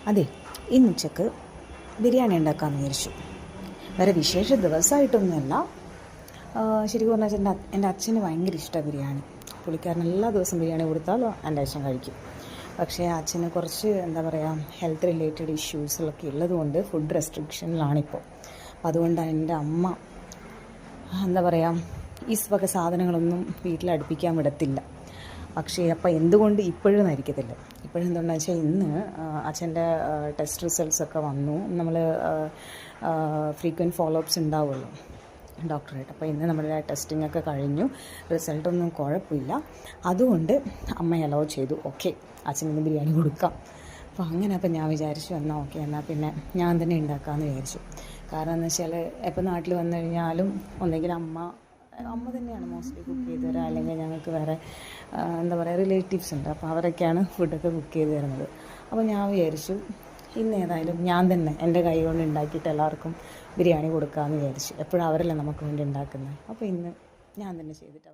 അതെ, ഇന്ന് ഉച്ചക്ക് ബിരിയാണി ഉണ്ടാക്കാമെന്ന് വിചാരിച്ചു. വേറെ വിശേഷ ദിവസമായിട്ടൊന്നുമല്ല. ശരിക്കും പറഞ്ഞാൽ എൻ്റെ അച്ഛന് ഭയങ്കര ഇഷ്ടമാണ് ബിരിയാണി. പുള്ളിക്കാരൻ എല്ലാ ദിവസവും ബിരിയാണി കൊടുത്താലും എൻ്റെ അച്ഛൻ കഴിക്കും. പക്ഷേ അച്ഛന് കുറച്ച് എന്താ പറയുക, ഹെൽത്ത് റിലേറ്റഡ് ഇഷ്യൂസിലൊക്കെ ഉള്ളതുകൊണ്ട് ഫുഡ് റെസ്ട്രിക്ഷനിലാണിപ്പോൾ. അപ്പോൾ അതുകൊണ്ടാണ് എൻ്റെ അമ്മ എന്താ പറയുക, ഈ വക സാധനങ്ങളൊന്നും വീട്ടിൽ അടുപ്പിക്കാൻ വിടത്തില്ല. പക്ഷേ അപ്പോൾ എന്തുകൊണ്ട് ഇപ്പോഴും ആയിരിക്കത്തില്ല. ഇപ്പോഴും എന്തുകൊണ്ടെന്ന് വെച്ചാൽ ഇന്ന് അച്ഛൻ്റെ ടെസ്റ്റ് റിസൾട്ട്സൊക്കെ വന്നു. നമ്മൾ ഫ്രീക്വൻറ്റ് ഫോളോ അപ്സ് ഉണ്ടാവുമല്ലോ ഡോക്ടറായിട്ട്. അപ്പോൾ ഇന്ന് നമ്മുടെ ടെസ്റ്റിംഗ് ഒക്കെ കഴിഞ്ഞു, റിസൾട്ടൊന്നും കുഴപ്പമില്ല. അതുകൊണ്ട് അമ്മ അലോ ചെയ്തു. ഓക്കെ, അച്ഛനിന്ന് ബിരിയാണി കൊടുക്കാം. അപ്പോൾ അങ്ങനെ അപ്പോൾ ഞാൻ വിചാരിച്ചു എന്നാൽ ഓക്കെ, എന്നാൽ പിന്നെ ഞാൻ തന്നെ ഉണ്ടാക്കാമെന്ന് വിചാരിച്ചു. കാരണം എന്ന് വെച്ചാൽ എപ്പോൾ നാട്ടിൽ വന്നു കഴിഞ്ഞാലും ഒന്നെങ്കിൽ അമ്മ തന്നെയാണ് മോസ്റ്റ്ലി കുക്ക് ചെയ്ത് തരാം, അല്ലെങ്കിൽ ഞങ്ങൾക്ക് വേറെ എന്താ പറയുക റിലേറ്റീവ്സ് ഉണ്ട്. അപ്പോൾ അവരൊക്കെയാണ് ഫുഡൊക്കെ കുക്ക് ചെയ്ത് തരുന്നത്. അപ്പോൾ ഞാൻ വിചാരിച്ചു ഇന്ന് ഏതായാലും ഞാൻ തന്നെ എൻ്റെ കൈ കൊണ്ട് ഉണ്ടാക്കിയിട്ട് എല്ലാവർക്കും ബിരിയാണി കൊടുക്കാമെന്ന് വിചാരിച്ചു. എപ്പോഴും അവരല്ലേ നമുക്ക് വേണ്ടി ഉണ്ടാക്കുന്നത്. അപ്പോൾ ഇന്ന് ഞാൻ തന്നെ ചെയ്തിട്ട്